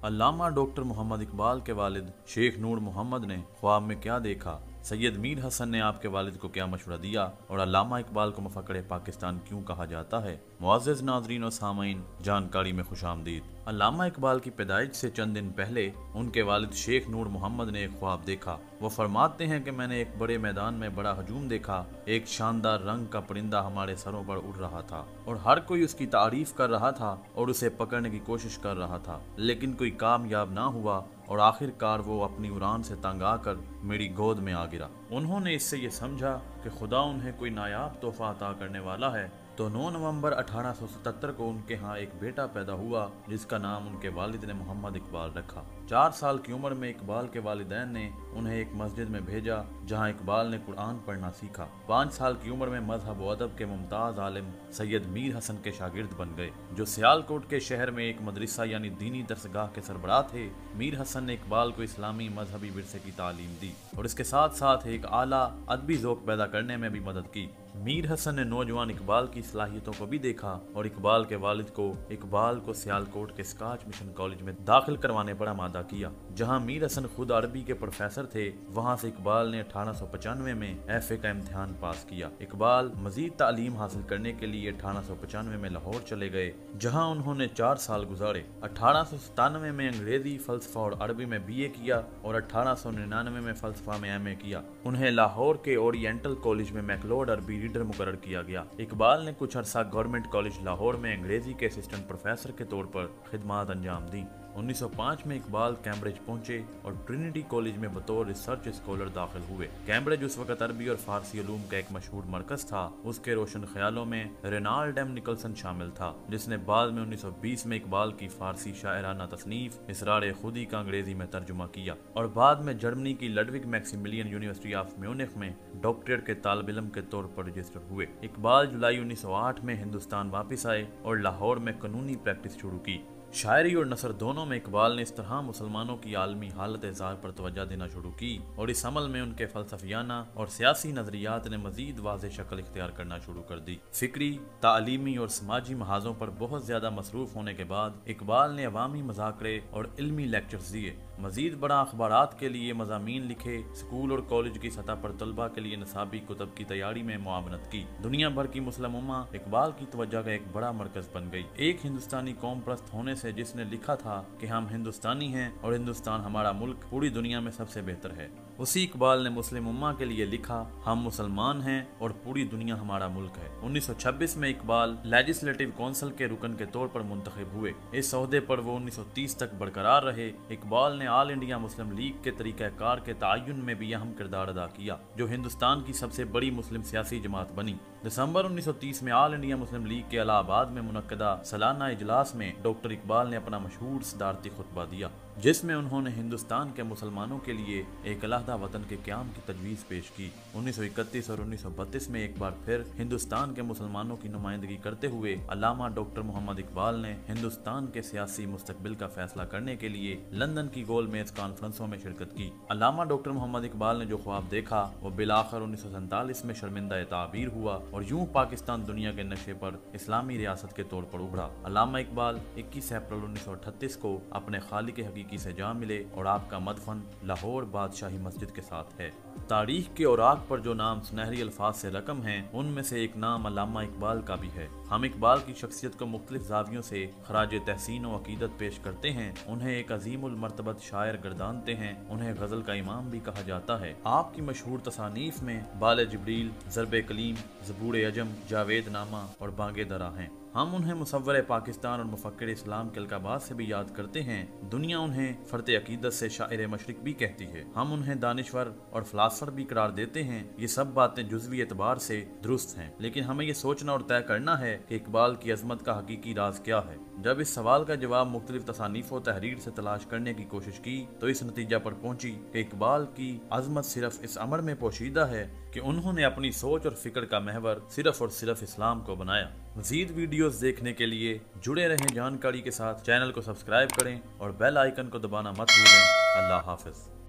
अल्लामा doctor Mohammad Iqbal के वालिद शेख नूर मोहम्मद ने ख्वाब में क्या देखा, सैयद मीर हसन ने आपके वालिद को क्या मशवरा दिया और अल्लामा इकबाल को मफक्र पाकिस्तान क्यों कहा जाता है। मुअज़्ज़िज़ नाज़रीन और सामईन, जानकारी में खुशामदीद। अल्लामा इकबाल की पैदाइश से चंद दिन पहले उनके वालिद शेख नूर मोहम्मद ने एक ख्वाब देखा। वो फरमाते हैं कि मैंने एक बड़े मैदान में बड़ा हजूम देखा। एक शानदार रंग का परिंदा हमारे सरों पर उड़ रहा था और हर कोई उसकी तारीफ कर रहा था और उसे पकड़ने की कोशिश कर रहा था, लेकिन कोई कामयाब ना हुआ और आखिरकार वो अपनी उड़ान से तंग आकर मेरी गोद में आ गिरा। उन्होंने इससे ये समझा कि खुदा उन्हें कोई नायाब तोहफा अता करने वाला है, तो 9 नवंबर 1877 को उनके यहाँ एक बेटा पैदा हुआ जिसका नाम उनके वालिद ने मोहम्मद इकबाल रखा। 4 साल की उम्र में इकबाल के वालिदैन ने उन्हें एक मस्जिद में भेजा जहाँ इकबाल ने कुरान पढ़ना सीखा। 5 साल की उम्र में मजहब व अदब के मुमताज आलिम सैयद मीर हसन के शागिर्द बन गए, जो सियालकोट के शहर में एक मदरसा यानी दीनी दरसगाह के सरबराह थे। मीर हसन ने इकबाल को इस्लामी मजहबी विरसे की तालीम दी और इसके साथ साथ एक आला अदबी ज़ौक़ पैदा करने में भी मदद की। मीर हसन ने नौजवान इकबाल की सलाहियतों को भी देखा और इकबाल के वालिद को सियालकोट के स्कॉच मिशन कॉलेज में दाखिल करवाने पर आमादा किया, जहां मीर हसन खुद अरबी के प्रोफेसर थे। वहां से इकबाल ने 1895 में FA का इम्तिहान पास किया। इकबाल मजीद तालीम हासिल करने के लिए 1895 में लाहौर चले गए, जहां उन्होंने 4 साल गुजारे। 1897 में अंग्रेजी फलसफा और अरबी में BA किया और 1899 में फलसफा में MA किया। उन्हें लाहौर के ओरिएंटल कॉलेज में मैकलोड अरबी रीडर मुकर्रर किया गया। इकबाल ने कुछ अरसा गवर्नमेंट कॉलेज लाहौर में अंग्रेजी के असिस्टेंट प्रोफेसर के तौर पर खिदमात अंजाम दी। 1905 में इकबाल कैम्ब्रिज पहुंचे और ट्रिनिटी कॉलेज में बतौर रिसर्च स्कॉलर दाखिल हुए। कैम्ब्रिज उस वक्त अरबी और फारसी उलूम का एक मशहूर मरकज था। उसके रोशन ख्यालों में रेनाल्ड एम निकलसन शामिल था, जिसने बाद में 1920 में इकबाल की फारसी शायराना तसनीफ इसरार खुदी का अंग्रेजी में तर्जुमा किया और बाद में जर्मनी की Ludwig Maximilian university of Munich में डॉक्टरेट के तालिब इल्म के तौर पर रजिस्टर हुए। इकबाल जुलाई 1908 में हिंदुस्तान वापस आए और लाहौर में कानूनी प्रैक्टिस शुरू की। शायरी और नसर दोनों में इकबाल ने इस तरह मुसलमानों की आलमी हालत ज़ार पर तवज्जो देना शुरू की और इस अमल में उनके फलसफियाना और सियासी नजरियात ने मजीद वाज़ेह शक्ल इख्तियार करना शुरू कर दी। फिक्री, तालीमी और समाजी महाजों पर बहुत ज्यादा मसरूफ होने के बाद इकबाल ने अवामी मज़ाकरे और इल्मी लेक्चर्स दिए। मजीद बड़ा अखबारात के लिए मज़ामीन लिखे। स्कूल और कॉलेज की सतह पर तलबा के लिए नसाबी कुतब की तैयारी में मुआवनत की। दुनिया भर की मुस्लिम उम्मा इकबाल की तवज्जो का एक बड़ा मरकज बन गई। एक हिंदुस्तानी कौम परस्त होने से जिसने लिखा था कि हम हिंदुस्तानी हैं और हिंदुस्तान हमारा मुल्क पूरी दुनिया में सबसे बेहतर है, उसी इकबाल ने मुस्लिम उम्मा के लिए लिखा हम मुसलमान हैं और पूरी दुनिया हमारा मुल्क है। 1926 में इकबाल लेजिस्लेटिव काउंसिल के रुकन के तौर पर मुंतखब हुए। इस ओहदे पर वो 1930 तक बरकरार रहे। इकबाल ने ऑल इंडिया मुस्लिम लीग के तरीक़ाकार के तयन में भी अहम किरदार अदा किया, जो हिंदुस्तान की सबसे बड़ी मुस्लिम सियासी जमात बनी। दिसंबर 1930 में ऑल इंडिया मुस्लिम लीग के इलाहाबाद में मुनक्कदा सालाना इजलास में डॉक्टर इकबाल ने अपना मशहूर सदारती खुतबा दिया, जिसमें उन्होंने हिंदुस्तान के मुसलमानों के लिए एक अलहदा वतन के क़याम की तजवीज़ पेश की। 1931 और 1932 में एक बार फिर हिंदुस्तान के मुसलमानों की नुमाइंदगी करते हुए अल्लामा डॉक्टर मोहम्मद इकबाल ने हिंदुस्तान के सियासी मुस्तकबिल का फैसला करने के लिए लंदन की गोलमेज कॉन्फ्रेंसों में शिरकत की। अल्लामा डॉक्टर मोहम्मद इकबाल ने जो ख्वाब देखा वो बिलाखिर 1947 में शर्मिंदा ताबीर हुआ और यूं पाकिस्तान दुनिया के नक्शे पर इस्लामी रियासत के तौर पर उभरा। अल्लामा इकबाल 21 अप्रैल 1938 को अपने खालिक हकीकी से जा मिले और आपका मदफन लाहौर बादशाही मस्जिद के साथ है। तारीख के औराक पर जो नाम सुनहरी अल्फाज से रकम हैं, उनमें से एक नाम अल्लामा इकबाल का भी है। हम इकबाल की शख्सियत को मुख्तलिफ ज़ावियों से खराज तहसीन व अकीदत पेश करते हैं। उन्हें एक अजीमुल मर्तबत शायर गर्दानते हैं। उन्हें गज़ल का इमाम भी कहा जाता है। आपकी मशहूर तसानीफ में बाल जिब्रील, ज़रब कलीम, ज़बूर अजम, जावेद नामा और बांगे दरा हैं। हम उन्हें मुसव्वर पाकिस्तान और मुफक्किर इस्लाम के अलकाबात से भी याद करते हैं। दुनिया उन्हें फर्त अकीदत से शायर मशरिक भी कहती है। हम उन्हें दानिश्वर और फ़िलासफ़र भी करार देते हैं। ये सब बातें जुज़वी एतबार से दुरुस्त हैं, लेकिन हमें ये सोचना और तय करना है कि इकबाल की अज़मत का हकीकी राज क्या है। जब इस सवाल का जवाब मुख्तलिफ तसानीफ़ व तहरीर से तलाश करने की कोशिश की तो इस नतीजा पर पहुंची कि इकबाल की अज़मत सिर्फ इस अमर में पोशीदा है कि उन्होंने अपनी सोच और फिक्र का महवर सिर्फ और सिर्फ इस्लाम को बनाया। मज़ीद वीडियोस देखने के लिए जुड़े रहें जानकारी के साथ। चैनल को सब्सक्राइब करें और बेल आइकन को दबाना मत भूलें। अल्लाह हाफ़िज़।